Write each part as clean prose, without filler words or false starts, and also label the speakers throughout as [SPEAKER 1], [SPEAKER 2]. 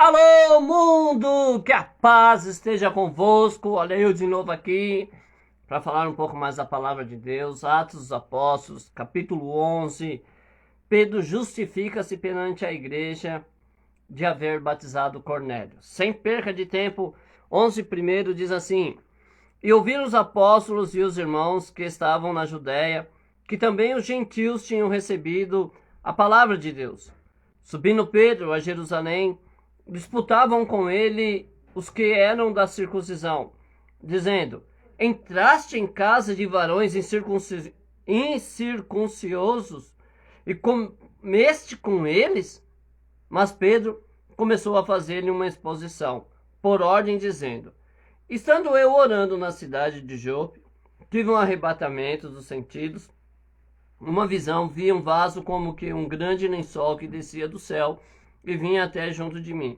[SPEAKER 1] Alô, mundo! Que a paz esteja convosco. Olha eu de novo aqui para falar um pouco mais da palavra de Deus. Atos dos Apóstolos, capítulo 11. Pedro justifica-se perante a igreja de haver batizado Cornélio. Sem perca de tempo, 11:1 diz assim: E ouviram os apóstolos e os irmãos que estavam na Judéia, que também os gentios tinham recebido a palavra de Deus. Subindo Pedro a Jerusalém, disputavam com ele os que eram da circuncisão, dizendo: Entraste em casa de varões incircunciosos e comeste com eles? Mas Pedro começou a fazer-lhe uma exposição, por ordem, dizendo: Estando eu orando na cidade de Jope, tive um arrebatamento dos sentidos, uma visão, vi um vaso como que um grande lençol que descia do céu e vinha até junto de mim.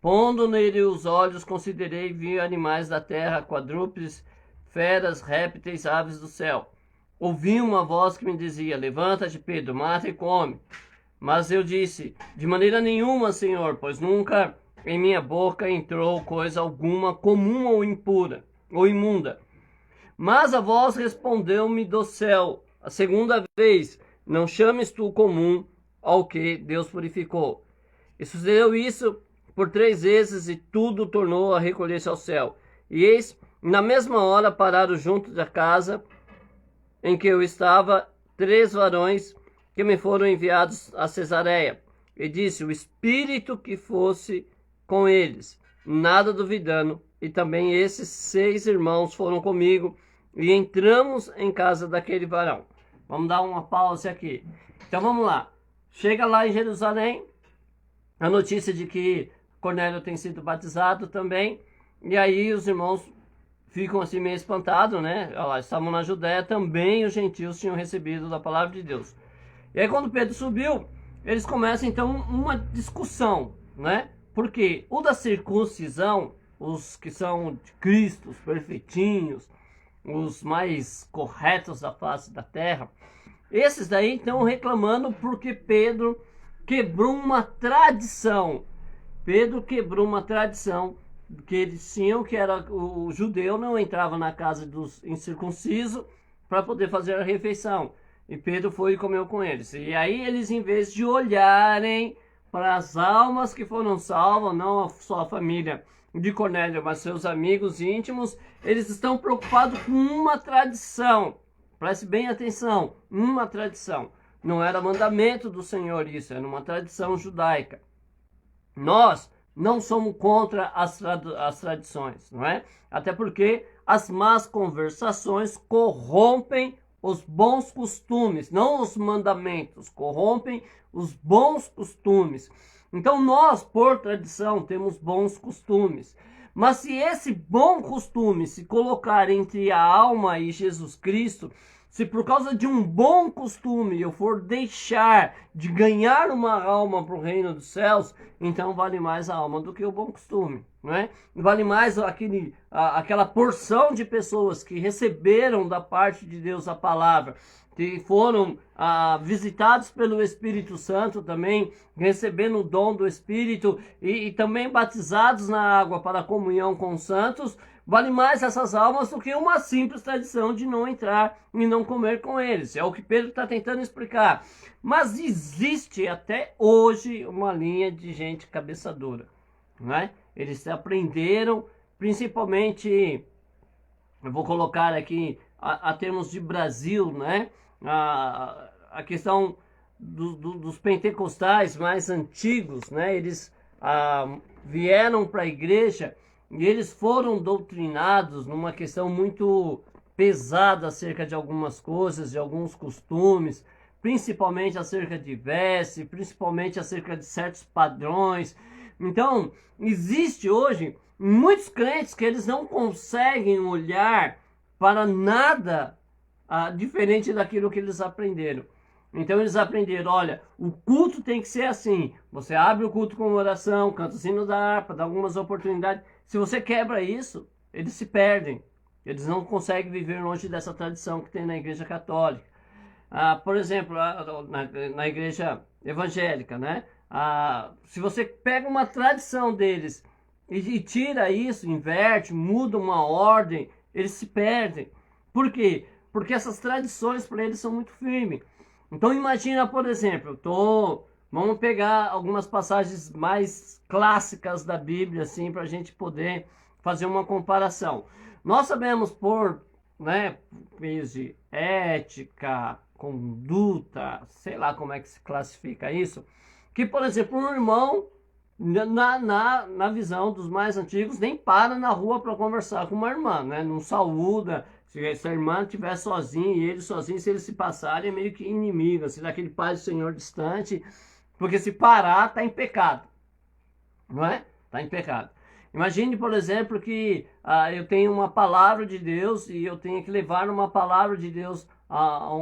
[SPEAKER 1] Pondo nele os olhos, considerei e vi animais da terra, quadrúpedes, feras, répteis, aves do céu. Ouvi uma voz que me dizia: Levanta-te, Pedro, mata e come. Mas eu disse: De maneira nenhuma, Senhor, pois nunca em minha boca entrou coisa alguma comum ou impura ou imunda. Mas a voz respondeu-me do céu a segunda vez: Não chames tu comum ao que Deus purificou. E sucedeu isso por 3 vezes, e tudo tornou a recolher-se ao céu. E eis, na mesma hora, pararam junto da casa em que eu estava 3 varões que me foram enviados a Cesareia. E disse o Espírito que fosse com eles, nada duvidando. E também esses 6 irmãos foram comigo, e entramos em casa daquele varão. Vamos dar uma pausa aqui. Então vamos lá. Chega lá em Jerusalém a notícia de que Cornélio tem sido batizado também. E aí os irmãos ficam assim meio espantados, né? Olha lá, estavam na Judéia, também os gentios tinham recebido da palavra de Deus. E aí quando Pedro subiu, eles começam então uma discussão, né? Porque o da circuncisão, os que são de Cristo, os perfeitinhos, os mais corretos da face da terra, esses daí estão reclamando porque Pedro quebrou uma tradição. Pedro quebrou uma tradição que eles tinham, que era o judeu não entrava na casa dos incircuncisos para poder fazer a refeição. E Pedro foi e comeu com eles. E aí eles, em vez de olharem para as almas que foram salvas, não só a família de Cornélio, mas seus amigos íntimos, eles estão preocupados com uma tradição. Preste bem atenção, uma tradição. Não era mandamento do Senhor isso, era uma tradição judaica. Nós não somos contra as tradições, não é? Até porque as más conversações corrompem os bons costumes, não os mandamentos, corrompem os bons costumes. Então nós, por tradição, temos bons costumes. Mas se esse bom costume se colocar entre a alma e Jesus Cristo, se por causa de um bom costume eu for deixar de ganhar uma alma para o reino dos céus, então vale mais a alma do que o bom costume, não é? Vale mais aquela porção de pessoas que receberam da parte de Deus a palavra, que foram visitados pelo Espírito Santo também, recebendo o dom do Espírito e também batizados na água para a comunhão com os santos. Vale mais essas almas do que uma simples tradição de não entrar e não comer com eles. É o que Pedro está tentando explicar. Mas existe até hoje uma linha de gente cabeça dura, né? Eles aprenderam, principalmente, eu vou colocar aqui a termos de Brasil, né? A questão dos pentecostais mais antigos, né? Eles vieram para a igreja e eles foram doutrinados numa questão muito pesada acerca de algumas coisas, de alguns costumes, principalmente acerca de veste, principalmente acerca de certos padrões. Então, existe hoje muitos crentes que eles não conseguem olhar para nada diferente daquilo que eles aprenderam. Então eles aprenderam: olha, o culto tem que ser assim. Você abre o culto com oração, canta o sino da harpa, dá algumas oportunidades. Se você quebra isso, eles se perdem. Eles não conseguem viver longe dessa tradição que tem na Igreja Católica. Por exemplo, na igreja evangélica, né? Se você pega uma tradição deles e tira isso, inverte, muda uma ordem, eles se perdem. Por quê? Porque essas tradições para eles são muito firmes. Então imagina, por exemplo, vamos pegar algumas passagens mais clássicas da Bíblia, assim, para a gente poder fazer uma comparação. Nós sabemos por, né, meios de ética, conduta, sei lá como é que se classifica isso, que, por exemplo, um irmão, na visão dos mais antigos, nem para na rua para conversar com uma irmã, né? Não saúda. Se a irmã estiver sozinha e ele sozinho, se eles se passarem, é meio que inimigo, assim, daquele pai do Senhor distante, porque se parar, está em pecado, não é? Está em pecado. Imagine, por exemplo, que eu tenho uma palavra de Deus e eu tenho que levar uma palavra de Deus a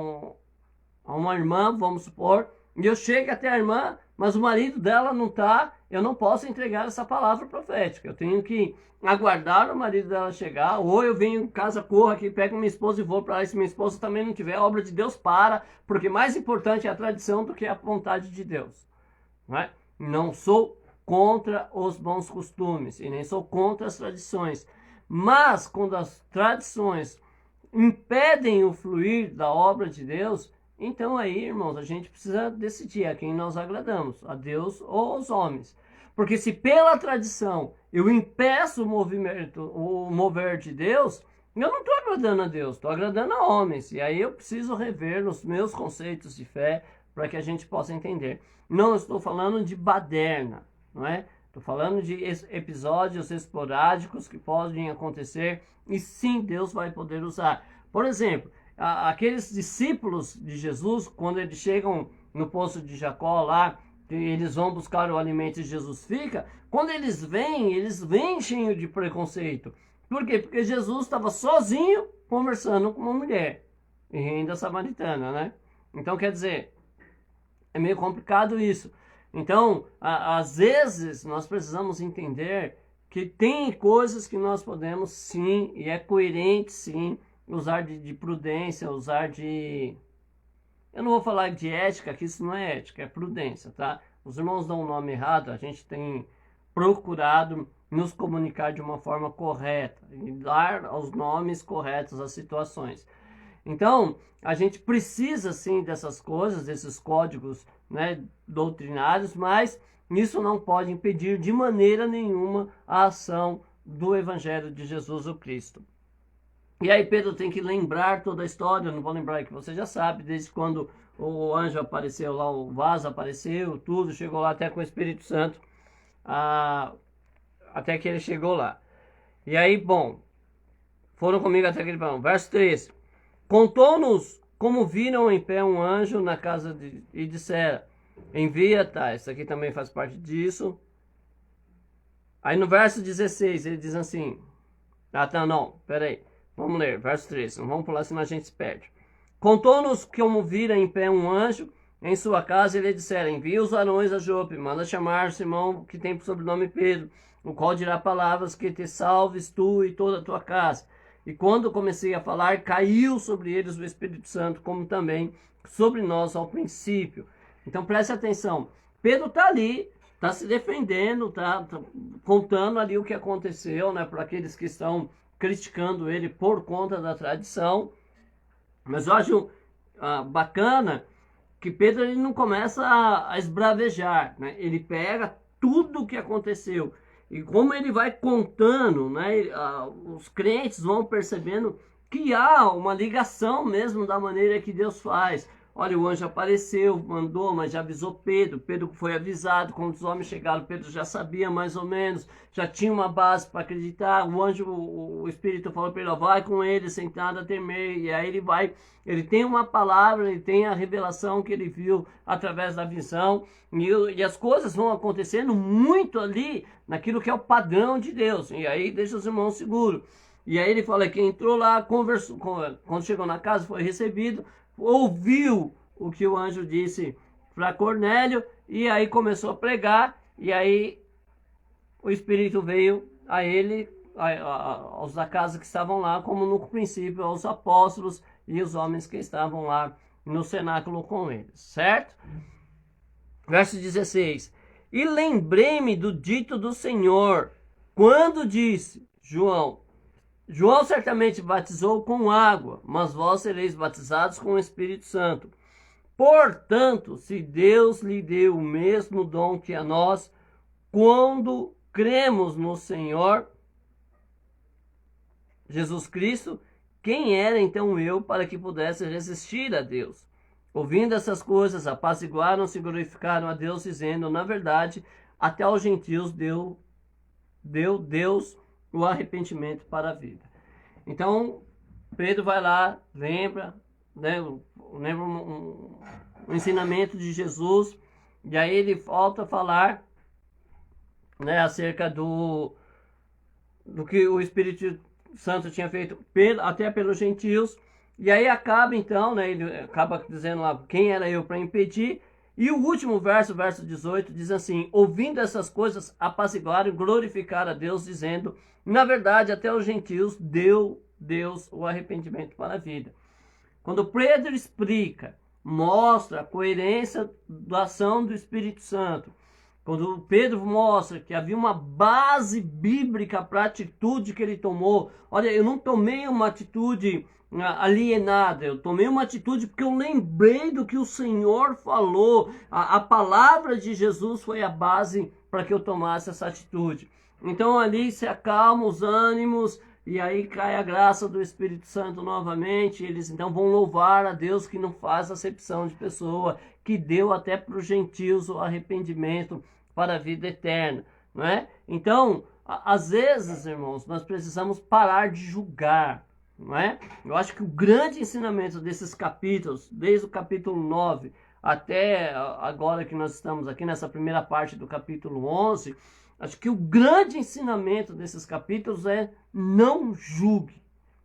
[SPEAKER 1] uma irmã, vamos supor, e eu chego até a irmã, mas o marido dela não está, eu não posso entregar essa palavra profética. Eu tenho que aguardar o marido dela chegar, ou eu venho em casa, corro aqui, pego minha esposa e vou para lá. Se minha esposa também não tiver, a obra de Deus para, porque mais importante é a tradição do que a vontade de Deus. Não é? Não sou contra os bons costumes e nem sou contra as tradições, mas quando as tradições impedem o fluir da obra de Deus, então aí, irmãos, a gente precisa decidir a quem nós agradamos, a Deus ou aos homens. Porque se pela tradição eu impeço o mover de Deus, eu não estou agradando a Deus, estou agradando a homens. E aí eu preciso rever os meus conceitos de fé para que a gente possa entender. Não estou falando de baderna, não é? Estou falando de episódios esporádicos que podem acontecer e sim, Deus vai poder usar. Por exemplo, aqueles discípulos de Jesus, quando eles chegam no poço de Jacó lá, que eles vão buscar o alimento e Jesus fica, quando eles vêm cheios de preconceito. Por quê? Porque Jesus estava sozinho conversando com uma mulher, e ainda samaritana, né? Então, quer dizer, é meio complicado isso. Então, às vezes, nós precisamos entender que tem coisas que nós podemos sim, e é coerente sim, usar de prudência, usar de... Eu não vou falar de ética, que isso não é ética, é prudência, tá? Os irmãos dão um nome errado, a gente tem procurado nos comunicar de uma forma correta e dar os nomes corretos às situações. Então, a gente precisa sim dessas coisas, desses códigos, né, doutrinários, mas isso não pode impedir de maneira nenhuma a ação do Evangelho de Jesus o Cristo. E aí Pedro tem que lembrar toda a história, eu não vou lembrar que você já sabe, desde quando o anjo apareceu lá, o vaso apareceu, tudo, chegou lá até com o Espírito Santo, até que ele chegou lá. E aí, bom, foram comigo até aquele pão. Verso 3. Contou-nos como viram em pé um anjo na casa e disseram, envia, tá, isso aqui também faz parte disso. Aí no verso 16 ele diz assim, tá, não, peraí. Vamos ler, verso 3, não vamos pular senão a gente se perde. Contou-nos como vira em pé um anjo em sua casa e lhe disseram, envia os varões a Jope, manda chamar Simão, que tem por sobrenome Pedro, o qual dirá palavras que te salves tu e toda a tua casa. E quando comecei a falar, caiu sobre eles o Espírito Santo, como também sobre nós ao princípio. Então preste atenção, Pedro está ali, está se defendendo, tá contando ali o que aconteceu, né, para aqueles que estão criticando ele por conta da tradição. Mas eu acho bacana que Pedro ele não começa a esbravejar, né? Ele pega tudo o que aconteceu e como ele vai contando, né? Os crentes vão percebendo que há uma ligação mesmo da maneira que Deus faz. Olha, o anjo apareceu, mandou, mas já avisou Pedro. Pedro foi avisado. Quando os homens chegaram, Pedro já sabia mais ou menos, já tinha uma base para acreditar. O anjo, o Espírito falou para ele, vai com ele, sem nada temer. E aí ele vai, ele tem uma palavra, ele tem a revelação que ele viu através da visão. E as coisas vão acontecendo muito ali, naquilo que é o padrão de Deus. E aí deixa os irmãos seguros. E aí ele fala que entrou lá, conversou, quando chegou na casa, foi recebido, ouviu o que o anjo disse para Cornélio e aí começou a pregar e aí o Espírito veio a ele, aos da casa que estavam lá, como no princípio aos apóstolos e os homens que estavam lá no cenáculo com eles, certo? Verso 16. E lembrei-me do dito do Senhor, quando disse, João certamente batizou com água, mas vós sereis batizados com o Espírito Santo. Portanto, se Deus lhe deu o mesmo dom que a nós, quando cremos no Senhor Jesus Cristo, quem era então eu para que pudesse resistir a Deus? Ouvindo essas coisas, apaziguaram-se e glorificaram a Deus, dizendo, na verdade, até aos gentios deu Deus o arrependimento para a vida. Então, Pedro vai lá, lembra o ensinamento de Jesus, e aí ele volta a falar, né, acerca do que o Espírito Santo tinha feito até pelos gentios, e aí acaba então, né, ele acaba dizendo lá, quem era eu para impedir, e o último verso, verso 18, diz assim, ouvindo essas coisas, apaziguaram e glorificaram a Deus, dizendo, na verdade, até os gentios deu Deus o arrependimento para a vida. Quando Pedro explica, mostra a coerência da ação do Espírito Santo, quando Pedro mostra que havia uma base bíblica para a atitude que ele tomou, olha, eu não tomei uma atitude alienada, eu tomei uma atitude porque eu lembrei do que o Senhor falou, a palavra de Jesus foi a base para que eu tomasse essa atitude. Então ali se acalmam os ânimos, e aí cai a graça do Espírito Santo novamente, eles então vão louvar a Deus que não faz acepção de pessoa, que deu até para os gentios o arrependimento para a vida eterna, não é? Então, às vezes, irmãos, nós precisamos parar de julgar, não é? Eu acho que o grande ensinamento desses capítulos, desde o capítulo 9 até agora que nós estamos aqui nessa primeira parte do capítulo 11, acho que o grande ensinamento desses capítulos é não julgue,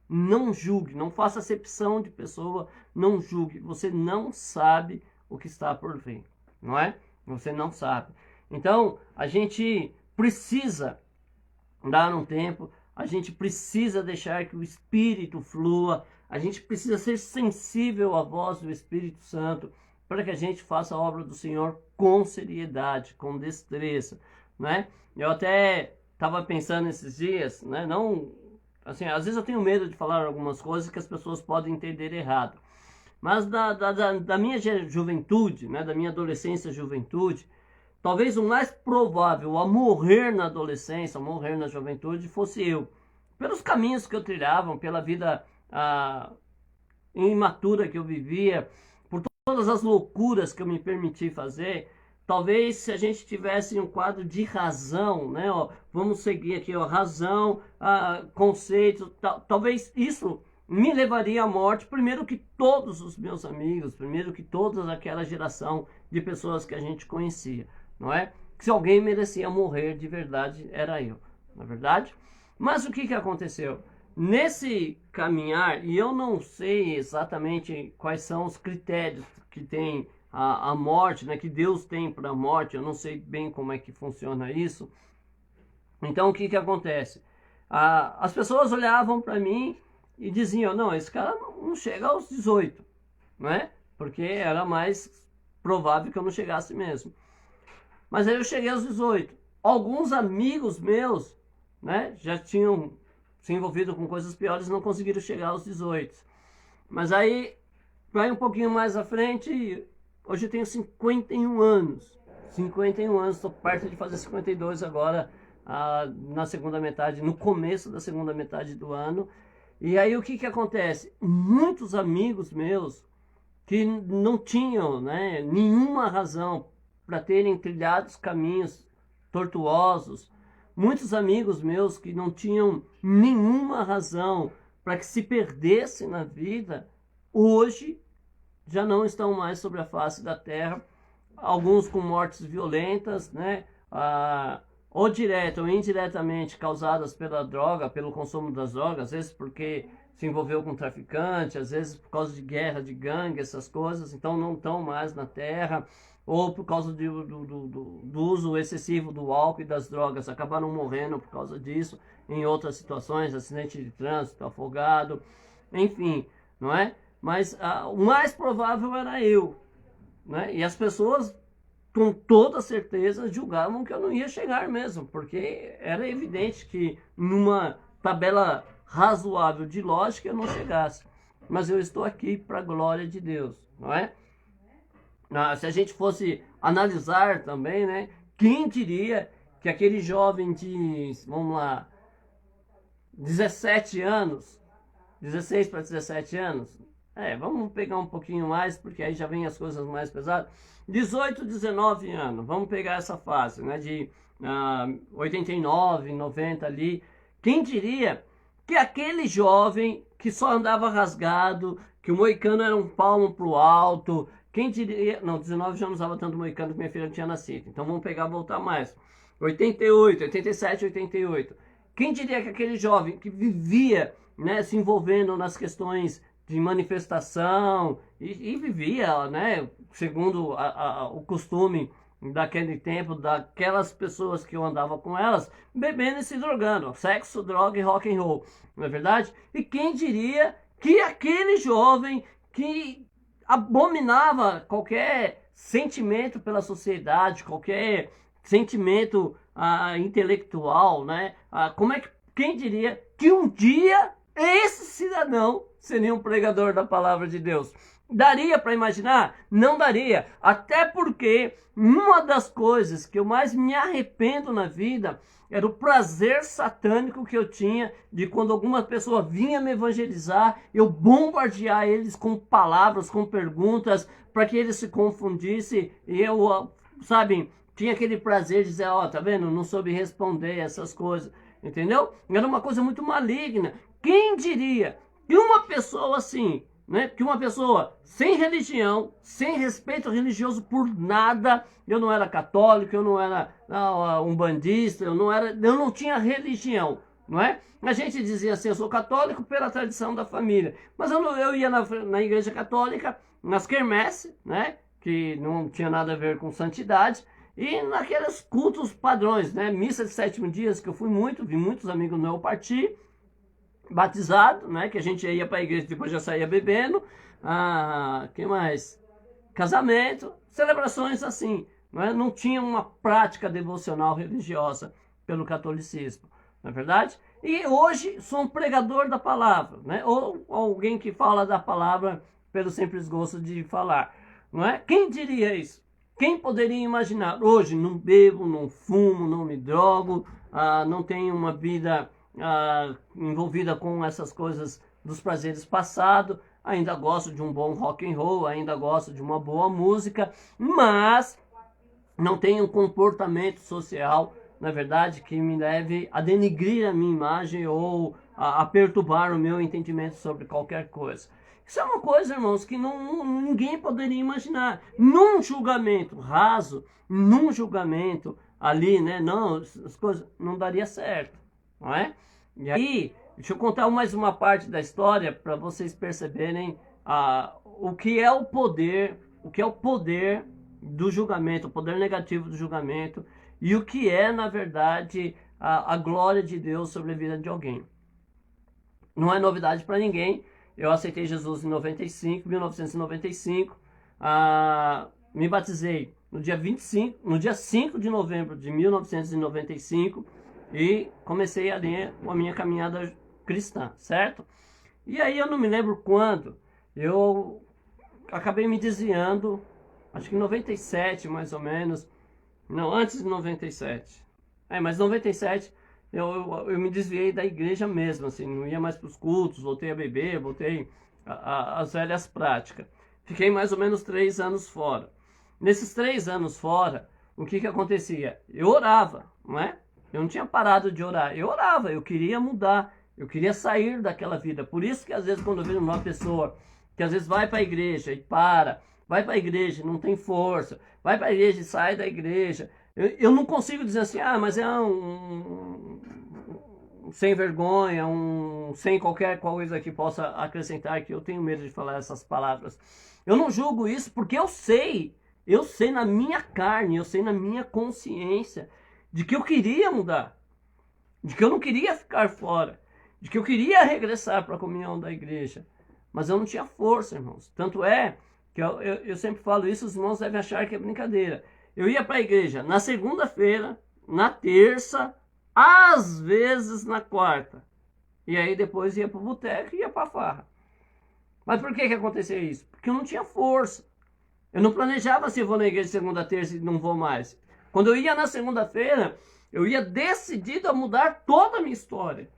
[SPEAKER 1] não faça acepção de pessoa, não julgue, você não sabe o que está por vir, não é? Você não sabe. Então, a gente precisa dar um tempo, a gente precisa deixar que o Espírito flua, a gente precisa ser sensível à voz do Espírito Santo para que a gente faça a obra do Senhor com seriedade, com destreza, né? Eu até estava pensando esses dias, né? Não, assim, às vezes eu tenho medo de falar algumas coisas que as pessoas podem entender errado, mas da minha juventude, né? Da minha adolescência e juventude, talvez o mais provável a morrer na adolescência, a morrer na juventude, fosse eu. Pelos caminhos que eu trilhava, pela vida imatura que eu vivia, por todas as loucuras que eu me permiti fazer, talvez se a gente tivesse um quadro de razão, né? Ó, vamos seguir aqui, ó, razão, conceito, talvez isso me levaria à morte, primeiro que todos os meus amigos, primeiro que toda aquela geração de pessoas que a gente conhecia. Não é? Que se alguém merecia morrer de verdade, era eu, não é verdade? Mas o que aconteceu? Nesse caminhar, e eu não sei exatamente quais são os critérios que tem a morte, né, que Deus tem para a morte, eu não sei bem como é que funciona isso. Então o que acontece? As pessoas olhavam para mim e diziam, não, esse cara não chega aos 18, não é? Porque era mais provável que eu não chegasse mesmo. Mas aí eu cheguei aos 18. Alguns amigos meus, né, já tinham se envolvido com coisas piores e não conseguiram chegar aos 18. Mas aí, vai um pouquinho mais à frente, hoje eu tenho 51 anos. 51 anos, estou perto de fazer 52 agora, na segunda metade, no começo da segunda metade do ano. E aí o que acontece? Muitos amigos meus que não tinham, né, nenhuma razão para terem trilhado caminhos tortuosos, muitos amigos meus que não tinham nenhuma razão para que se perdessem na vida, hoje já não estão mais sobre a face da terra, alguns com mortes violentas, né? Ou direta ou indiretamente causadas pela droga, pelo consumo das drogas, às vezes porque se envolveu com traficante, às vezes por causa de guerra, de gangue, essas coisas, então não estão mais na terra, ou por causa do uso excessivo do álcool e das drogas, acabaram morrendo por causa disso, em outras situações, acidente de trânsito, afogado, enfim, não é? Mas o mais provável era eu, né? E as pessoas com toda certeza julgavam que eu não ia chegar mesmo, porque era evidente que numa tabela razoável de lógica eu não chegasse. Mas eu estou aqui para a glória de Deus, não é? Se a gente fosse analisar também, né? Quem diria que aquele jovem de, vamos lá, 17 anos, 16 para 17 anos, vamos pegar um pouquinho mais, porque aí já vem as coisas mais pesadas, 18, 19 anos, vamos pegar essa fase, né, de 89, 90 ali, quem diria que aquele jovem que só andava rasgado, que o moicano era um palmo pro alto, quem diria, não, 19 já não usava tanto moicano que minha filha tinha nascido, então vamos pegar, voltar mais, 88, 87, 88, quem diria que aquele jovem que vivia, né, se envolvendo nas questões de manifestação e vivia, né, segundo o costume daquele tempo, daquelas pessoas que eu andava com elas, bebendo e se drogando, sexo, droga e rock and roll, não é verdade? E quem diria que aquele jovem que abominava qualquer sentimento pela sociedade, qualquer sentimento intelectual, né? Quem diria que um dia esse cidadão seria um pregador da palavra de Deus? Daria para imaginar? Não daria. Até porque uma das coisas que eu mais me arrependo na vida era o prazer satânico que eu tinha de quando alguma pessoa vinha me evangelizar, eu bombardear eles com palavras, com perguntas, para que eles se confundissem. E eu, sabe, tinha aquele prazer de dizer, tá vendo? Não soube responder essas coisas. Entendeu? Era uma coisa muito maligna. Quem diria que uma pessoa assim, né, que uma pessoa sem religião, sem respeito religioso por nada, eu não era católico, eu não era umbandista, eu não tinha religião, não é? A gente dizia assim, eu sou católico pela tradição da família, mas eu ia na igreja católica, nas quermesses, né, que não tinha nada a ver com santidade, e naqueles cultos padrões, né, missa de 7º dias, que eu fui muito, vi muitos amigos meus partir, batizado, né, que a gente ia para a igreja e depois já saía bebendo, que mais? Casamento, celebrações assim, não é? Não tinha uma prática devocional religiosa pelo catolicismo, não é verdade? E hoje sou um pregador da palavra, né, ou alguém que fala da palavra pelo simples gosto de falar, não é? Quem diria isso? Quem poderia imaginar? Hoje não bebo, não fumo, não me drogo, não tenho uma vida envolvida com essas coisas dos prazeres passados, ainda gosto de um bom rock and roll, ainda gosto de uma boa música, mas não tenho um comportamento social, na verdade, que me leve a denigrir a minha imagem ou a perturbar o meu entendimento sobre qualquer coisa. Isso é uma coisa, irmãos, que ninguém poderia imaginar. Num julgamento raso, num julgamento ali, né, não, as coisas não daria certo, não é? E aí, deixa eu contar mais uma parte da história para vocês perceberem o que é o poder do julgamento, o poder negativo do julgamento e o que é, na verdade, a glória de Deus sobre a vida de alguém. Não é novidade para ninguém. Eu aceitei Jesus em 1995, me batizei no dia 5 de novembro de 1995 e comecei a minha caminhada cristã, certo? E aí eu não me lembro quando, eu acabei me desviando, acho que em 97 mais ou menos, não, antes de 97, mas 97 eu me desviei da igreja mesmo, assim, não ia mais para os cultos, voltei a beber, voltei às velhas práticas. Fiquei mais ou menos 3 anos fora. Nesses 3 anos fora, o que acontecia? Eu orava, não é? Eu não tinha parado de orar, eu orava, eu queria mudar, eu queria sair daquela vida. Por isso que às vezes quando eu vejo uma pessoa que às vezes vai para a igreja e vai para a igreja e não tem força, vai para a igreja e sai da igreja, eu não consigo dizer assim, mas é um sem vergonha, sem qualquer coisa que possa acrescentar, que eu tenho medo de falar essas palavras. Eu não julgo isso porque eu sei na minha carne, eu sei na minha consciência de que eu queria mudar, de que eu não queria ficar fora, de que eu queria regressar para a comunhão da igreja, mas eu não tinha força, irmãos. Tanto é que eu sempre falo isso, os irmãos devem achar que é brincadeira. Eu ia para a igreja na segunda-feira, na terça, às vezes na quarta. E aí depois ia para o boteco e ia para a farra. Mas por que acontecia isso? Porque eu não tinha força. Eu não planejava se eu vou na igreja segunda, terça e não vou mais. Quando eu ia na segunda-feira, eu ia decidido a mudar toda a minha história.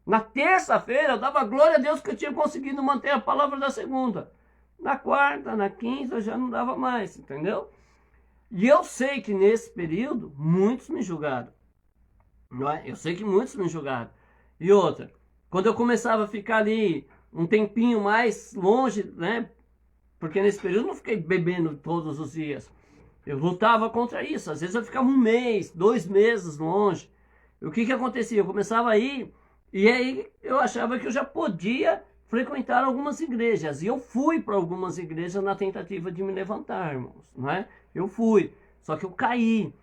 [SPEAKER 1] Na terça-feira, eu dava glória a Deus que eu tinha conseguido manter a palavra da segunda. Na quarta, na quinta, eu já não dava mais, entendeu? E eu sei que nesse período, muitos me julgaram. Não é? Eu sei que muitos me julgaram. E outra, quando eu começava a ficar ali um tempinho mais longe, né? Porque nesse período eu não fiquei bebendo todos os dias. Eu lutava contra isso. Às vezes eu ficava 1 mês, 2 meses longe. E o que acontecia? Eu começava a ir, e aí eu achava que eu já podia frequentar algumas igrejas. E eu fui para algumas igrejas na tentativa de me levantar, irmãos. Não é? Eu fui. Só que eu caí.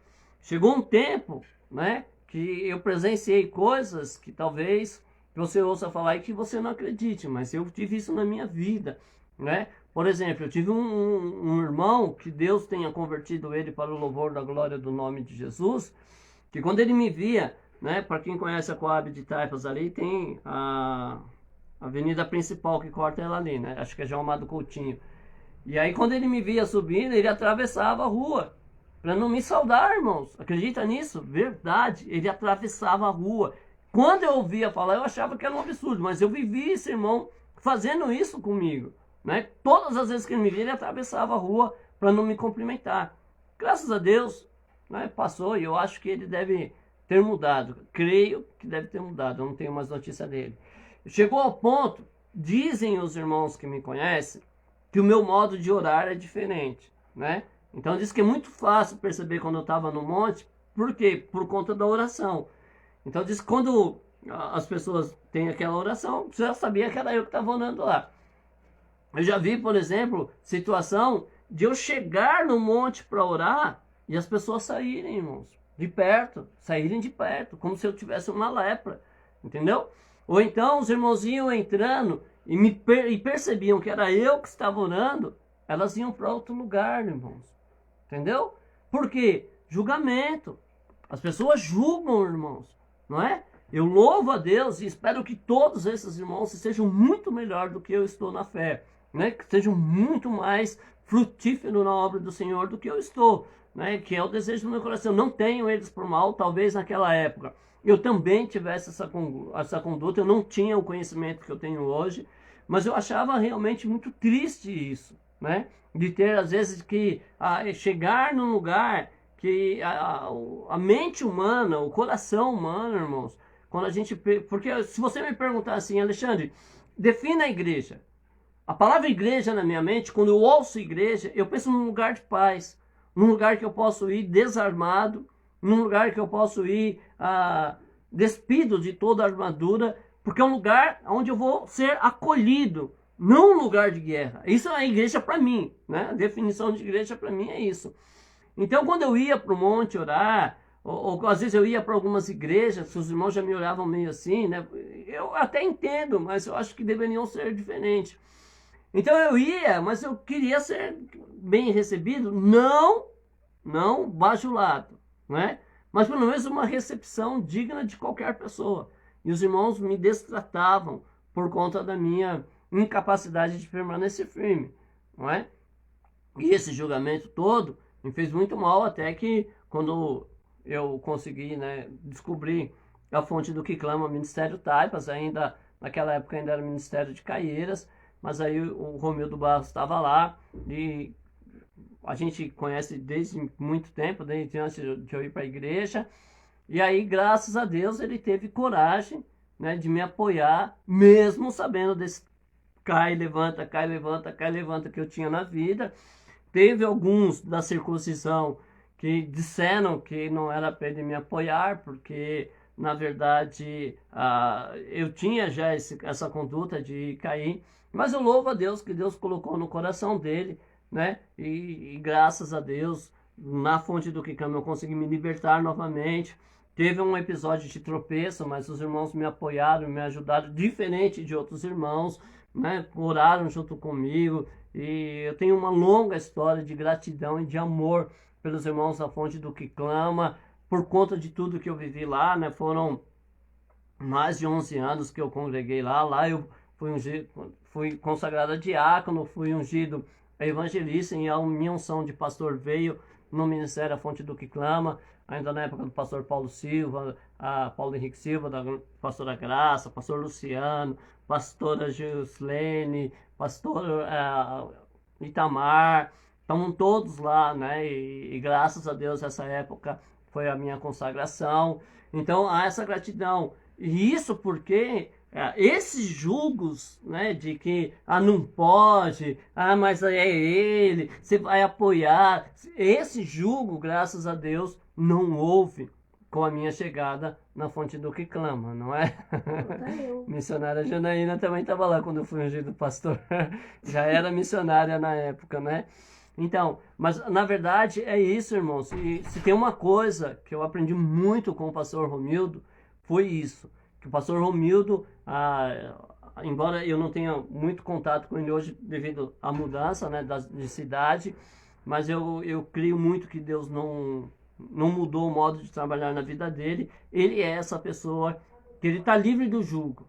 [SPEAKER 1] Chegou um tempo, né, que eu presenciei coisas que talvez você ouça falar e que você não acredite. Mas eu tive isso na minha vida, né? Por exemplo, eu tive um irmão, que Deus tenha convertido ele para o louvor da glória do nome de Jesus, que quando ele me via, né, para quem conhece a Coab de Taipas ali, tem a avenida principal que corta ela ali, né? Acho que é João Amado Coutinho. E aí quando ele me via subindo, ele atravessava a rua, para não me saudar, irmãos. Acredita nisso? Verdade, ele atravessava a rua. Quando eu ouvia falar, eu achava que era um absurdo, mas eu vivi esse irmão fazendo isso comigo. Né? Todas as vezes que ele me via, ele atravessava a rua para não me cumprimentar. Graças a Deus, né, passou, e eu acho que ele deve ter mudado. Creio que deve ter mudado, eu não tenho mais notícia dele. Chegou ao ponto, dizem os irmãos que me conhecem, que o meu modo de orar é diferente. Né? Então diz que é muito fácil perceber quando eu estava no monte. Por quê? Por conta da oração. Então diz que quando as pessoas têm aquela oração, você já sabia que era eu que estava orando lá. Eu já vi, por exemplo, situação de eu chegar no monte para orar e as pessoas saírem, irmãos, de perto, saírem de perto, como se eu tivesse uma lepra, entendeu? Ou então os irmãos iam entrando e percebiam que era eu que estava orando, elas iam para outro lugar, irmãos, entendeu? Por quê? Julgamento. As pessoas julgam, irmãos, não é? Eu louvo a Deus e espero que todos esses irmãos sejam muito melhor do que eu estou na fé. Né, que sejam muito mais frutíferos na obra do Senhor do que eu estou, né, que é o desejo do meu coração. Não tenho eles por mal, talvez naquela época eu também tivesse essa conduta, eu não tinha o conhecimento que eu tenho hoje, mas eu achava realmente muito triste isso, né, de ter às vezes que chegar num lugar que a mente humana, o coração humano, irmãos, quando a gente... Porque se você me perguntar assim, Alexandre, defina a igreja. A palavra igreja na minha mente, quando eu ouço igreja, eu penso num lugar de paz, num lugar que eu posso ir desarmado, num lugar que eu posso ir despido de toda a armadura, porque é um lugar onde eu vou ser acolhido, não um lugar de guerra. Isso é a igreja para mim, né? A definição de igreja para mim é isso. Então, quando eu ia para o monte orar, ou às vezes eu ia para algumas igrejas, os irmãos já me olhavam meio assim, né? Eu até entendo, mas eu acho que deveriam ser diferentes. Então eu ia, mas eu queria ser bem recebido, não bajulado, né? Mas pelo menos uma recepção digna de qualquer pessoa. E os irmãos me destratavam por conta da minha incapacidade de permanecer firme, não é? E esse julgamento todo me fez muito mal, até que quando eu consegui, né, descobrir a fonte do que clama Ministério Taipas, ainda naquela época ainda era Ministério de Caieiras, mas aí o Romildo Barros estava lá e a gente conhece desde muito tempo, desde antes de eu ir para a igreja. E aí, graças a Deus, ele teve coragem, né, de me apoiar, mesmo sabendo desse cai, levanta, cai, levanta, cai, levanta que eu tinha na vida. Teve alguns da circuncisão que disseram que não era para ele me apoiar, porque na verdade eu tinha já essa conduta de cair. Mas eu louvo a Deus que Deus colocou no coração dele, né? E graças a Deus, na fonte do que clama eu consegui me libertar novamente. Teve um episódio de tropeço, mas os irmãos me apoiaram, me ajudaram, diferente de outros irmãos, né? Oraram junto comigo. E eu tenho uma longa história de gratidão e de amor pelos irmãos da Fonte do que Clama, por conta de tudo que eu vivi lá, né? Foram mais de 11 anos que eu congreguei lá. Lá eu fui ungido, fui consagrado a diácono, fui ungido a evangelista, e a minha unção de pastor veio no Ministério da Fonte do que Clama, ainda na época do pastor Paulo Silva, a Paulo Henrique Silva, da pastora Graça, pastor Luciano, pastora Gislene, pastor Itamar, estavam todos lá, né? E graças a Deus essa época foi a minha consagração. Então há essa gratidão. E isso porque esses julgos, né, de que não pode, mas é ele, você vai apoiar, esse julgo, graças a Deus, não houve com a minha chegada na Fonte do que Clama, não é? Missionária Janaína também estava lá quando eu fui ungido pastor, já era missionária na época, né? Então, mas na verdade é isso, irmãos. E se tem uma coisa que eu aprendi muito com o pastor Romildo, foi isso. Que o pastor Romildo, embora eu não tenha muito contato com ele hoje devido à mudança, né, de cidade, mas eu creio muito que Deus não mudou o modo de trabalhar na vida dele. Ele é essa pessoa que ele está livre do jugo,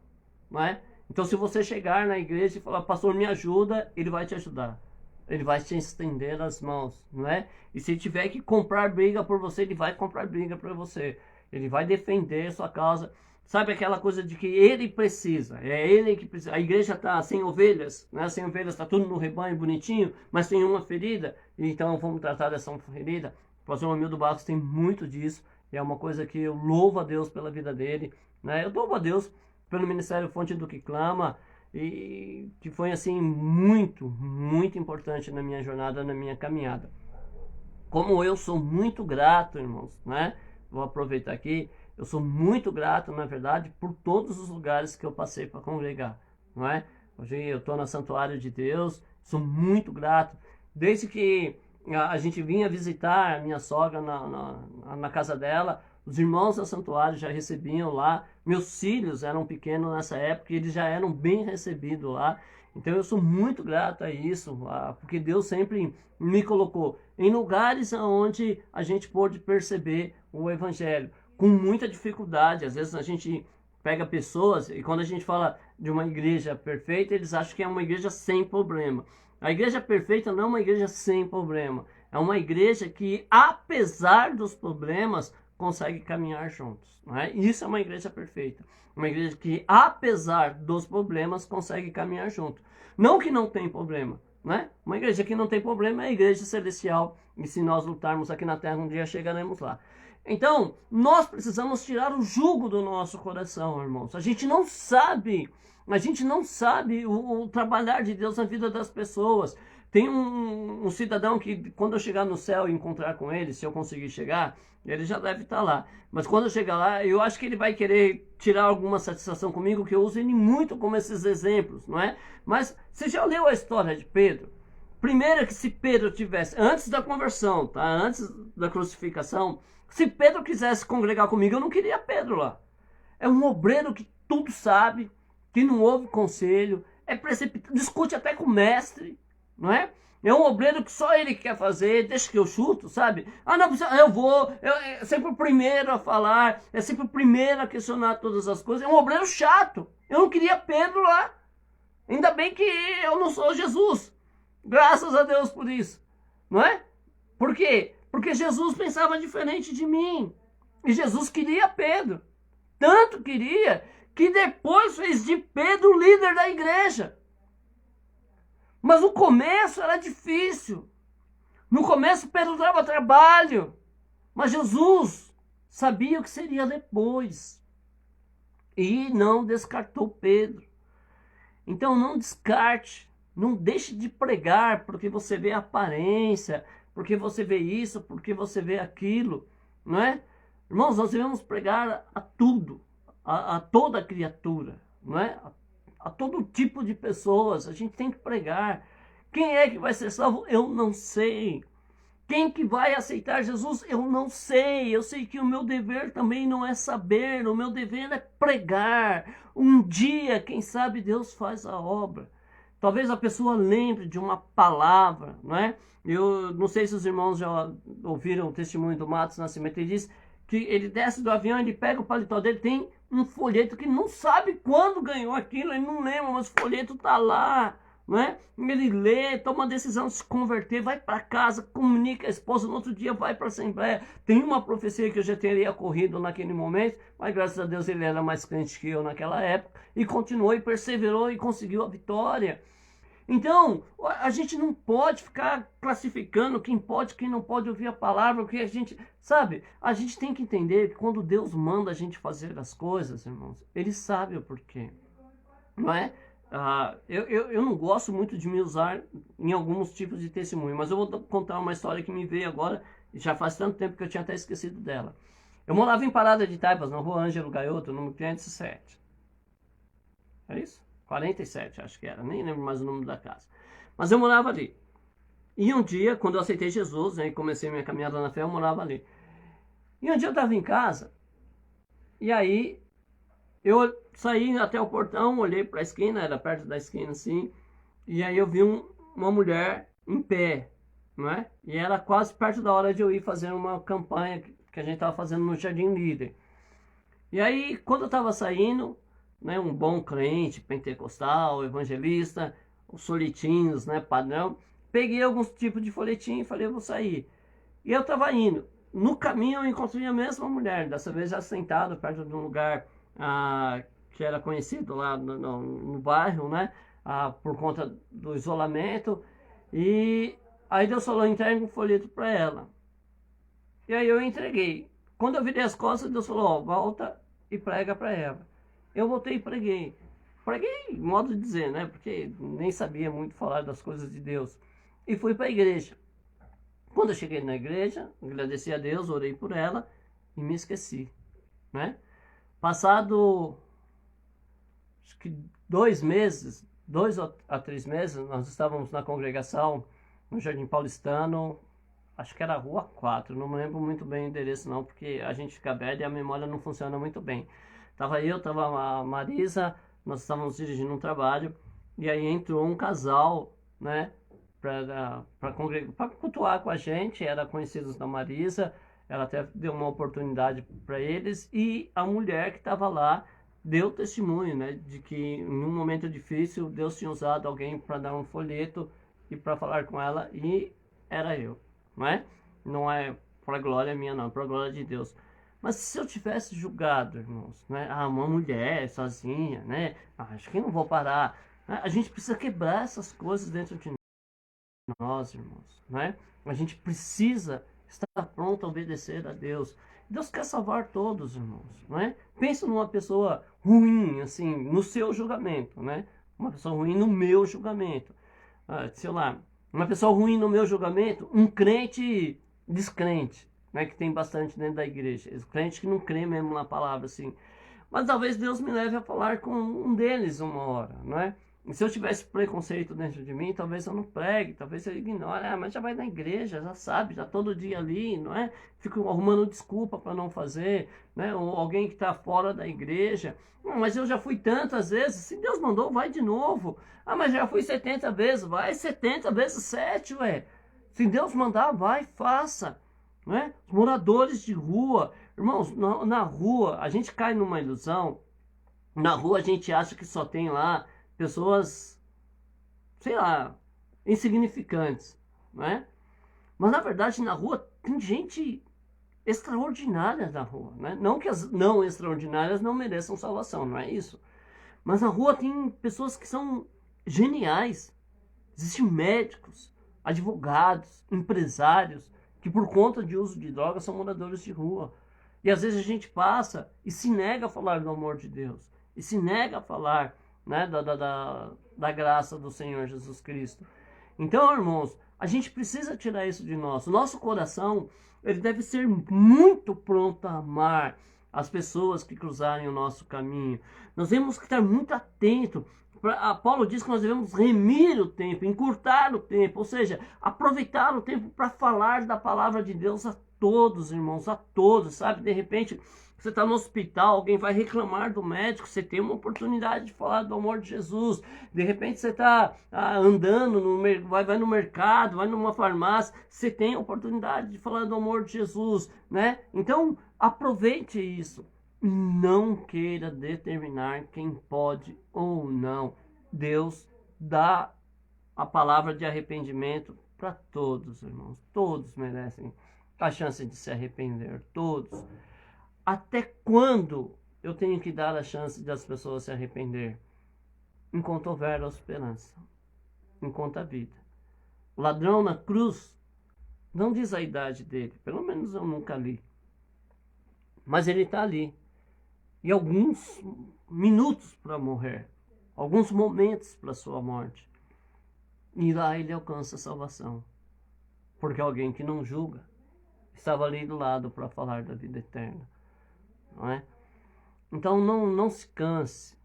[SPEAKER 1] não é? Então se você chegar na igreja e falar, pastor, me ajuda, ele vai te ajudar. Ele vai te estender as mãos, não é? E se tiver que comprar briga por você, ele vai comprar briga por você. Ele vai defender a sua causa. Sabe aquela coisa de que ele precisa, é ele que precisa. A igreja está sem ovelhas, né? Sem ovelhas, está tudo no rebanho bonitinho, mas tem uma ferida, então vamos tratar dessa ferida. O pastor Romildo Barros tem muito disso, e é uma coisa que eu louvo a Deus pela vida dele, né? Eu louvo a Deus pelo Ministério Fonte do que Clama, e que foi assim muito, muito importante na minha jornada, na minha caminhada. Como eu sou muito grato, irmãos, né? Vou aproveitar aqui, eu sou muito grato, na verdade, por todos os lugares que eu passei para congregar, não é? Hoje eu estou no Santuário de Deus, sou muito grato. Desde que a gente vinha visitar a minha sogra na casa dela, os irmãos do santuário já recebiam lá. Meus filhos eram pequenos nessa época e eles já eram bem recebidos lá. Então eu sou muito grato a isso, porque Deus sempre me colocou em lugares onde a gente pôde perceber o Evangelho. Com muita dificuldade, às vezes a gente pega pessoas e quando a gente fala de uma igreja perfeita, eles acham que é uma igreja sem problema. A igreja perfeita não é uma igreja sem problema. É uma igreja que, apesar dos problemas, consegue caminhar juntos, não é? Isso é uma igreja perfeita. Uma igreja que, apesar dos problemas, consegue caminhar junto. Não que não tem problema, né? Uma igreja que não tem problema é a igreja celestial. E se nós lutarmos aqui na terra, um dia chegaremos lá. Então, nós precisamos tirar o jugo do nosso coração, irmãos. A gente não sabe o trabalhar de Deus na vida das pessoas. Tem um cidadão que, quando eu chegar no céu e encontrar com ele, se eu conseguir chegar, ele já deve estar lá. Mas quando eu chegar lá, eu acho que ele vai querer tirar alguma satisfação comigo, que eu uso ele muito como esses exemplos, não é? Mas você já leu a história de Pedro? Primeiro que se Pedro tivesse, antes da conversão, tá? Antes da crucificação, se Pedro quisesse congregar comigo, eu não queria Pedro lá. É um obreiro que tudo sabe, que não ouve conselho, é precipitado, discute até com o mestre, não é? É um obreiro que só ele quer fazer, deixa que eu chuto, sabe? Não, é sempre o primeiro a falar, é sempre o primeiro a questionar todas as coisas. É um obreiro chato. Eu não queria Pedro lá. Ainda bem que eu não sou Jesus. Graças a Deus por isso, não é? Por quê? Porque Jesus pensava diferente de mim. E Jesus queria Pedro. Tanto queria que depois fez de Pedro o líder da igreja. Mas no começo era difícil. No começo Pedro dava trabalho. Mas Jesus sabia o que seria depois. E não descartou Pedro. Então não descarte. Não deixe de pregar porque você vê a aparência, porque você vê isso, porque você vê aquilo. Não é? Irmãos, nós devemos pregar a tudo. A toda criatura. Não é? A todo tipo de pessoas, a gente tem que pregar. Quem é que vai ser salvo? Eu não sei. Quem que vai aceitar Jesus? Eu não sei. Eu sei que o meu dever também não é saber, o meu dever é pregar. Um dia, quem sabe, Deus faz a obra. Talvez a pessoa lembre de uma palavra, não é? Eu não sei se os irmãos já ouviram o testemunho do Matos Nascimento. Ele diz que ele desce do avião, ele pega o paletó dele, tem um folheto que não sabe quando ganhou aquilo, ele não lembra, mas o folheto tá lá, não é? Ele lê, toma a decisão de se converter, vai para casa, comunica a esposa, no outro dia vai para a Assembleia. Tem uma profecia que eu já teria corrido naquele momento, mas graças a Deus ele era mais crente que eu naquela época, e continuou e perseverou e conseguiu a vitória. Então, a gente não pode ficar classificando quem pode, quem não pode ouvir a palavra, porque a gente, sabe, a gente tem que entender que quando Deus manda a gente fazer as coisas, irmãos, Ele sabe o porquê, não é? Eu não gosto muito de me usar em alguns tipos de testemunho, mas eu vou contar uma história que me veio agora, e já faz tanto tempo que eu tinha até esquecido dela. Eu morava em Parada de Taipas, na rua Ângelo Gaioto, número 507. É isso? 47, acho que era, nem lembro mais o nome da casa. Mas eu morava ali. E um dia, quando eu aceitei Jesus, né, e comecei minha caminhada na fé, eu morava ali. E um dia eu estava em casa, e aí eu saí até o portão, olhei para a esquina, era perto da esquina assim, e aí eu vi uma mulher em pé, não é? E era quase perto da hora de eu ir fazer uma campanha que a gente estava fazendo no Jardim Líder. E aí, quando eu estava saindo, né, um bom crente, pentecostal, evangelista, os folhetinhos, né, padrão, peguei alguns tipos de folhetim e falei, eu vou sair. E eu estava indo. No caminho eu encontrei a mesma mulher, dessa vez já sentada perto de um lugar que era conhecido lá no bairro, né, por conta do isolamento. E aí Deus falou, entregue um folheto para ela. E aí eu entreguei. Quando eu virei as costas, Deus falou, ó, volta e prega para ela. Eu voltei e preguei. Preguei, modo de dizer, né? Porque nem sabia muito falar das coisas de Deus. E fui para a igreja. Quando eu cheguei na igreja, agradeci a Deus, orei por ela e me esqueci, né? Passado, acho que 2 meses, 2 a 3 meses, nós estávamos na congregação no Jardim Paulistano, acho que era a Rua 4, não me lembro muito bem o endereço não, porque a gente fica velho e a memória não funciona muito bem. Tava eu, tava a Marisa, nós estávamos dirigindo um trabalho, e aí entrou um casal, né, para cultuar com a gente, era conhecidos da Marisa, ela até deu uma oportunidade para eles, e a mulher que estava lá deu testemunho, né, de que em um momento difícil Deus tinha usado alguém para dar um folheto e para falar com ela, e era eu, não é? Não é para glória minha não, para glória de Deus. Mas se eu tivesse julgado, irmãos, né? Uma mulher sozinha, né? Acho que não vou parar. A gente precisa quebrar essas coisas dentro de nós, irmãos, né? A gente precisa estar pronto a obedecer a Deus. Deus quer salvar todos, irmãos, né? Pensa numa pessoa ruim, assim, no seu julgamento, né? Uma pessoa ruim no meu julgamento. Sei lá, uma pessoa ruim no meu julgamento, um crente descrente, né, que tem bastante dentro da igreja. Os crentes que não creem mesmo na palavra, assim. Mas talvez Deus me leve a falar com um deles uma hora, não é? E se eu tivesse preconceito dentro de mim, talvez eu não pregue, talvez eu ignore. Mas já vai na igreja, já sabe, já todo dia ali, não é? Fico arrumando desculpa para não fazer, né? Ou alguém que está fora da igreja. Mas eu já fui tantas vezes, se Deus mandou, vai de novo. Mas já fui 70 vezes, vai 70 vezes 7, ué. Se Deus mandar, vai, faça. Né? Os moradores de rua, irmãos, na rua a gente cai numa ilusão. Na rua a gente acha que só tem lá pessoas, sei lá, insignificantes, né? Mas na verdade na rua tem gente extraordinária na rua, né? Não que as não extraordinárias não mereçam salvação, não é isso. Mas na rua tem pessoas que são geniais. Existem médicos, advogados, empresários que por conta de uso de drogas são moradores de rua. E às vezes a gente passa e se nega a falar do amor de Deus. E se nega a falar, né, da graça do Senhor Jesus Cristo. Então, irmãos, a gente precisa tirar isso de nós. O nosso coração, ele deve ser muito pronto a amar as pessoas que cruzarem o nosso caminho. Nós temos que estar muito atentos. Paulo diz que nós devemos remir o tempo, encurtar o tempo, ou seja, aproveitar o tempo para falar da palavra de Deus a todos, irmãos, a todos, sabe? De repente, você está no hospital, alguém vai reclamar do médico, você tem uma oportunidade de falar do amor de Jesus. De repente você está andando, vai no mercado, vai numa farmácia, você tem a oportunidade de falar do amor de Jesus, né? Então, aproveite isso. Não queira determinar quem pode ou não. Deus dá a palavra de arrependimento para todos, irmãos. Todos merecem a chance de se arrepender, todos. Até quando eu tenho que dar a chance das pessoas se arrepender? Enquanto houver esperança, enquanto a vida. O ladrão na cruz não diz a idade dele, pelo menos eu nunca li. Mas ele está ali. E alguns minutos para morrer, alguns momentos para sua morte. E lá ele alcança a salvação. Porque alguém que não julga estava ali do lado para falar da vida eterna. Não é? Então não se canse.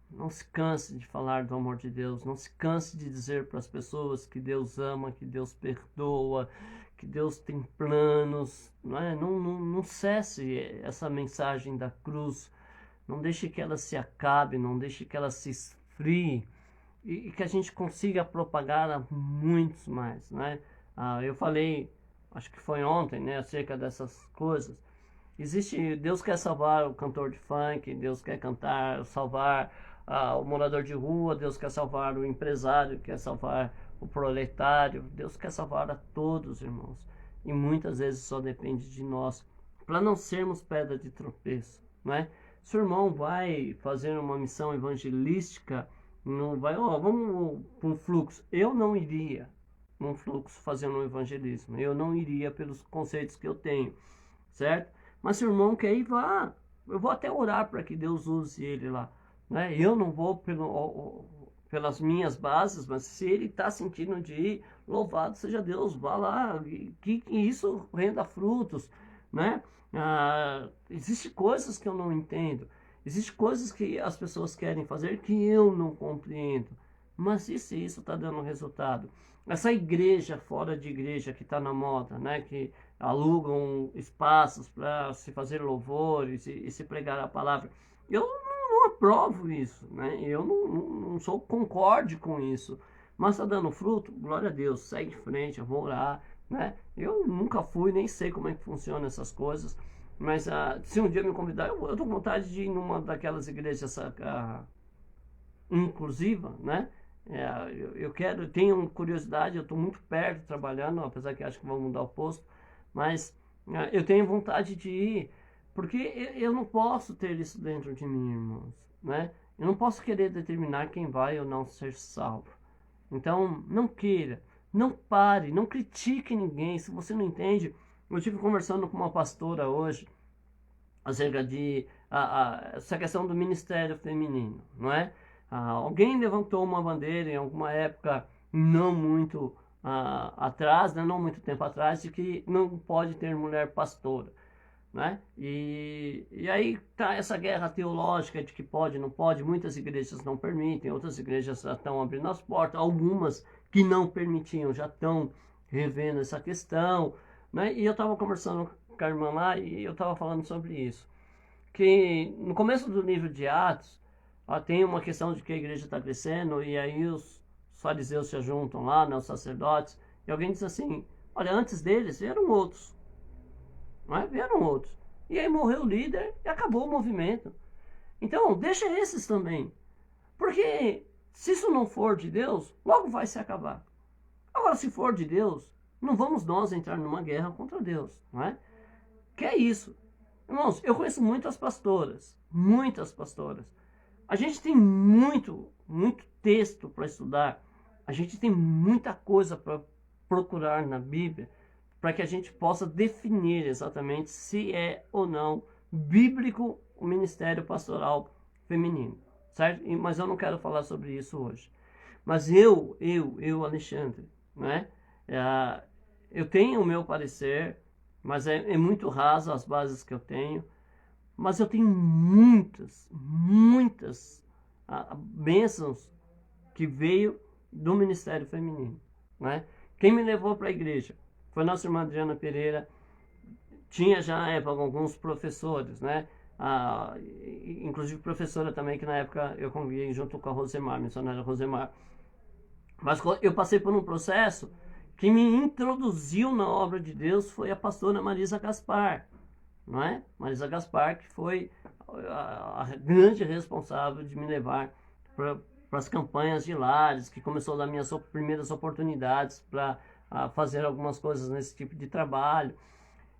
[SPEAKER 1] Não se canse de falar do amor de Deus. Não se canse de dizer para as pessoas que Deus ama, que Deus perdoa, que Deus tem planos. Não é? Não cesse essa mensagem da cruz. Não deixe que ela se acabe, não deixe que ela se esfrie. E que a gente consiga propagar a muitos mais, né? Eu falei, acho que foi ontem, né, acerca dessas coisas. Deus quer salvar o cantor de funk, Deus quer salvar o morador de rua, Deus quer salvar o empresário, quer salvar o proletário, Deus quer salvar a todos, irmãos. E muitas vezes só depende de nós, para não sermos pedra de tropeço, né? Se o irmão vai fazer uma missão evangelística, não vai, vamos para um fluxo. Eu não iria num fluxo fazendo um evangelismo. Eu não iria pelos conceitos que eu tenho, certo? Mas se o irmão quer ir, vá. Eu vou até orar para que Deus use ele lá, né? Eu não vou pelas minhas bases, mas se ele está sentindo de ir, louvado seja Deus, vá lá, que isso renda frutos, né? Existem coisas que eu não entendo. Existem coisas que as pessoas querem fazer que eu não compreendo. Mas e se isso está dando resultado? Essa igreja fora de igreja que está na moda, né? Que alugam espaços para se fazer louvores e se pregar a palavra. Eu não aprovo isso, né? Eu não sou concorde com isso. Mas está dando fruto? Glória a Deus, segue em frente, eu vou orar, né? Eu nunca fui, nem sei como é que funciona essas coisas. Mas se um dia me convidar, eu tô com vontade de ir numa daquelas igrejas inclusiva, né? Eu tenho curiosidade, eu estou muito perto trabalhando, apesar que acho que vão mudar o posto, mas eu tenho vontade de ir, porque eu não posso ter isso dentro de mim, irmãos, né? Eu não posso querer determinar quem vai ou não ser salvo. Então, não queira, não pare, não critique ninguém. Se você não entende, eu estive conversando com uma pastora hoje acerca de essa questão do ministério feminino, não é? Alguém levantou uma bandeira em alguma época não muito atrás, né, não muito tempo atrás, de que não pode ter mulher pastora, né? E aí tá essa guerra teológica de que pode, não pode. Muitas igrejas não permitem, outras igrejas já estão abrindo as portas, algumas que não permitiam já estão revendo essa questão, né? E eu estava conversando com a irmã lá e eu estava falando sobre isso, que no começo do livro de Atos tem uma questão de que a igreja está crescendo e aí os fariseus se juntam lá, né, os sacerdotes, e alguém diz assim, olha, antes deles vieram outros, não é? Vieram outros, e aí morreu o líder e acabou o movimento. Então deixa esses também, porque se isso não for de Deus, logo vai se acabar. Agora, se for de Deus, não vamos nós entrar numa guerra contra Deus, não é? Que é isso. Irmãos, eu conheço muitas pastoras. A gente tem muito texto para estudar. A gente tem muita coisa para procurar na Bíblia para que a gente possa definir exatamente se é ou não bíblico o ministério pastoral feminino, certo? Mas eu não quero falar sobre isso hoje. Mas eu Alexandre, né? Eu tenho o meu parecer, mas é muito raso as bases que eu tenho. Mas eu tenho muitas bênçãos que veio do ministério feminino, né? Quem me levou para a igreja foi nossa irmã Adriana Pereira. tinha já na época alguns professores, né? Inclusive professora também, que na época eu convivi junto com a Rosemar, missionária Rosemar. Mas eu passei por um processo que me introduziu na obra de Deus, foi a pastora Marisa Gaspar, não é? Marisa Gaspar, que foi a grande responsável de me levar para as campanhas de lares, que começou a dar minhas primeiras oportunidades para fazer algumas coisas nesse tipo de trabalho.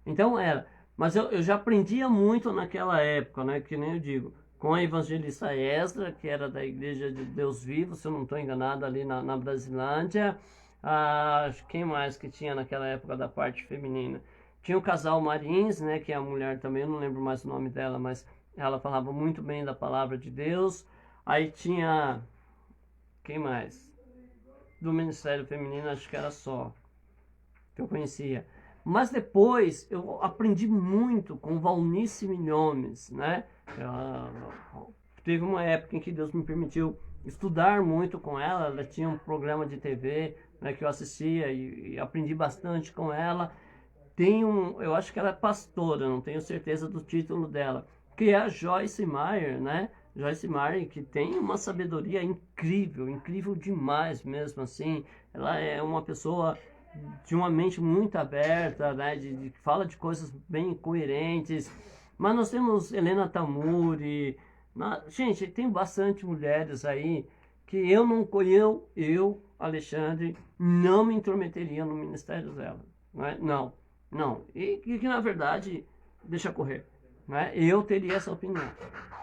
[SPEAKER 1] Então mas eu já aprendia muito naquela época, né? Que nem eu digo, com a evangelista Esdra, que era da Igreja de Deus Vivo, se eu não estou enganado, ali na Brasilândia. Quem mais que tinha naquela época da parte feminina? Tinha o casal Marins, né? Que é a mulher também, eu não lembro mais o nome dela, mas ela falava muito bem da palavra de Deus. Aí tinha, quem mais? Do Ministério Feminino, acho que era só que eu conhecia. Mas depois eu aprendi muito com Valnice Milhomes, né? Teve uma época em que Deus me permitiu estudar muito com ela. Ela tinha um programa de TV, né, que eu assistia e aprendi bastante com ela. Eu acho que ela é pastora, não tenho certeza do título dela, que é a Joyce Meyer, né? Joyce Meyer, que tem uma sabedoria incrível, incrível demais mesmo, assim. Ela é uma pessoa de uma mente muito aberta, né? Fala de coisas bem coerentes. Mas nós temos Helena Tamuri. Gente, tem bastante mulheres aí que Alexandre, não me intrometeria no ministério dela. Né? Não. E que na verdade, deixa correr. Né? Eu teria essa opinião,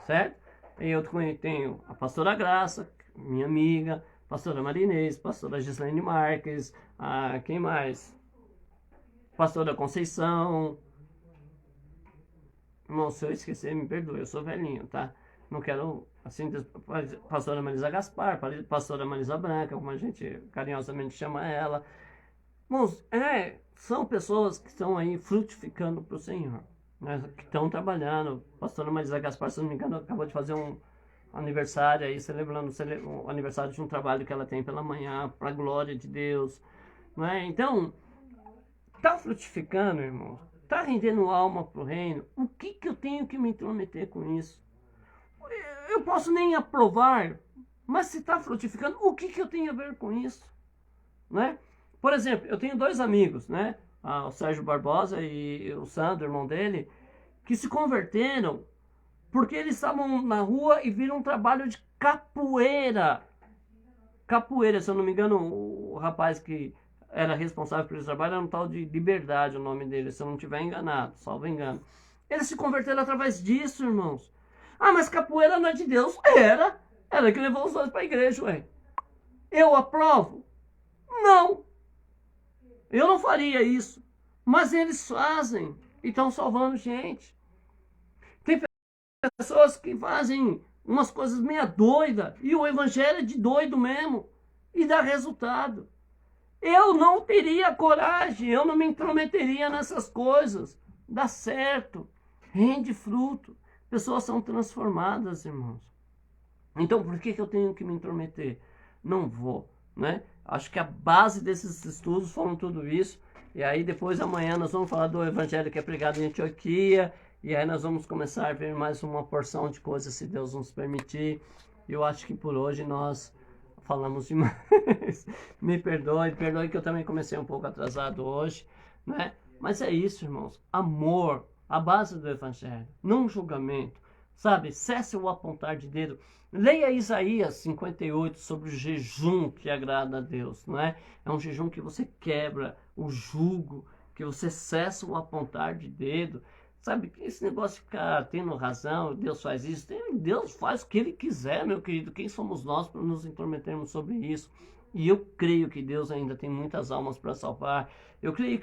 [SPEAKER 1] certo? Eu tenho a pastora Graça, minha amiga, pastora Marinês, pastora Gislaine Marques, quem mais? Pastora Conceição. Irmão, se eu esquecer, me perdoe, eu sou velhinho, tá? Não quero, assim, pastora Marisa Gaspar, pastora Marisa Branca, como a gente carinhosamente chama ela. Irmãos, são pessoas que estão aí frutificando para o Senhor, né? Que estão trabalhando. Pastora Marisa Gaspar, se não me engano, acabou de fazer um aniversário aí, celebrando o aniversário de um trabalho que ela tem pela manhã, para a glória de Deus. Né? Então, tá frutificando, irmão? Tá rendendo alma para o reino? O que eu tenho que me intrometer com isso? Eu posso nem aprovar, mas se está frutificando, o que eu tenho a ver com isso? Né? Por exemplo, eu tenho dois amigos, né? O Sérgio Barbosa e o Sandro, irmão dele, que se converteram porque eles estavam na rua e viram um trabalho de capoeira. Capoeira, se eu não me engano, o rapaz que era responsável por esse trabalho era um tal de Liberdade, o nome dele, se eu não estiver enganado, salvo engano. Eles se converteram através disso, irmãos. Mas capoeira não é de Deus. Era que levou os dois para a igreja, ué. Eu aprovo? Não. Eu não faria isso. Mas eles fazem e estão salvando gente. Tem pessoas que fazem umas coisas meia doida e o evangelho é de doido mesmo e dá resultado. Eu não teria coragem, eu não me intrometeria nessas coisas. Dá certo, rende fruto. Pessoas são transformadas, irmãos. Então, por que eu tenho que me intrometer? Não vou, né? Acho que a base desses estudos foram tudo isso. E aí depois amanhã nós vamos falar do evangelho que é pregado em Antioquia. E aí nós vamos começar a ver mais uma porção de coisas, se Deus nos permitir. Eu acho que por hoje nós falamos demais. Me perdoe que eu também comecei um pouco atrasado hoje, né? Mas é isso, irmãos. Amor, a base do evangelho, não julgamento, sabe? Cesse o apontar de dedo. Leia Isaías 58 sobre o jejum que agrada a Deus, não é? É um jejum que você quebra o jugo, que você cessa o apontar de dedo. Sabe, esse negócio de ficar tendo razão, Deus faz isso, Deus faz o que Ele quiser, meu querido. Quem somos nós para nos intrometermos sobre isso? E eu creio que Deus ainda tem muitas almas para salvar. Eu creio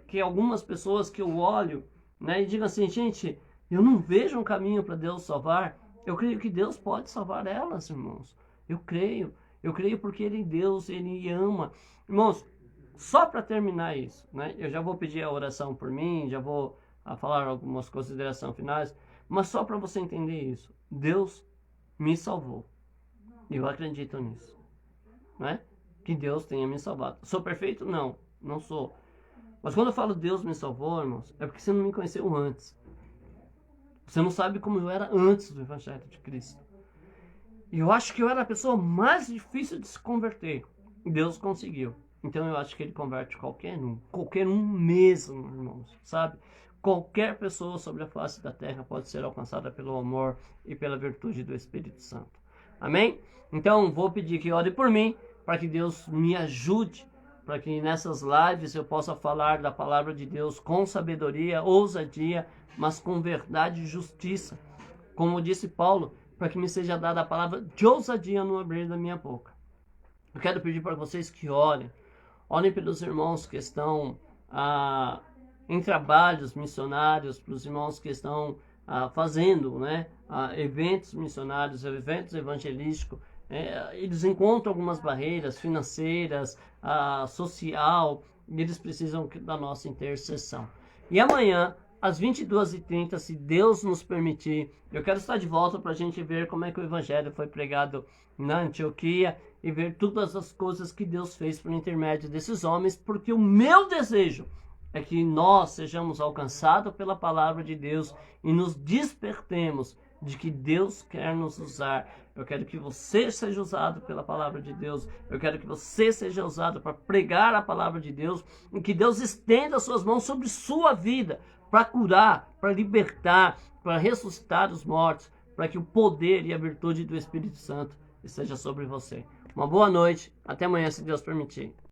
[SPEAKER 1] que algumas pessoas que eu olho, né, e digo assim, gente, eu não vejo um caminho para Deus salvar. Eu creio que Deus pode salvar elas, irmãos. Eu creio porque Deus, Ele ama. Irmãos, só para terminar isso, né, eu já vou pedir a oração por mim, já vou falar algumas considerações finais, mas só para você entender isso. Deus me salvou. Eu acredito nisso. Né? Que Deus tenha me salvado. Sou perfeito? Não, não sou. Mas quando eu falo Deus me salvou, irmãos, é porque você não me conheceu antes. Você não sabe como eu era antes do Evangelho de Cristo. E eu acho que eu era a pessoa mais difícil de se converter. Deus conseguiu. Então eu acho que ele converte qualquer um mesmo, irmãos, sabe? Qualquer pessoa sobre a face da terra pode ser alcançada pelo amor e pela virtude do Espírito Santo. Amém? Então vou pedir que ore por mim, para que Deus me ajude, para que nessas lives eu possa falar da palavra de Deus com sabedoria, ousadia, mas com verdade e justiça. Como disse Paulo, para que me seja dada a palavra de ousadia no abrir da minha boca. Eu quero pedir para vocês que orem. Orem pelos irmãos que estão em trabalhos missionários, para os irmãos que estão fazendo, né, eventos missionários, eventos evangelísticos. Eles encontram algumas barreiras financeiras, social, e eles precisam da nossa intercessão. E amanhã, às 22h30, se Deus nos permitir, eu quero estar de volta para a gente ver como é que o Evangelho foi pregado na Antioquia e ver todas as coisas que Deus fez por intermédio desses homens, porque o meu desejo é que nós sejamos alcançados pela palavra de Deus e nos despertemos de que Deus quer nos usar. Eu quero que você seja usado pela palavra de Deus. Eu quero que você seja usado para pregar a palavra de Deus e que Deus estenda suas mãos sobre sua vida para curar, para libertar, para ressuscitar os mortos, para que o poder e a virtude do Espírito Santo esteja sobre você. Uma boa noite. Até amanhã, se Deus permitir.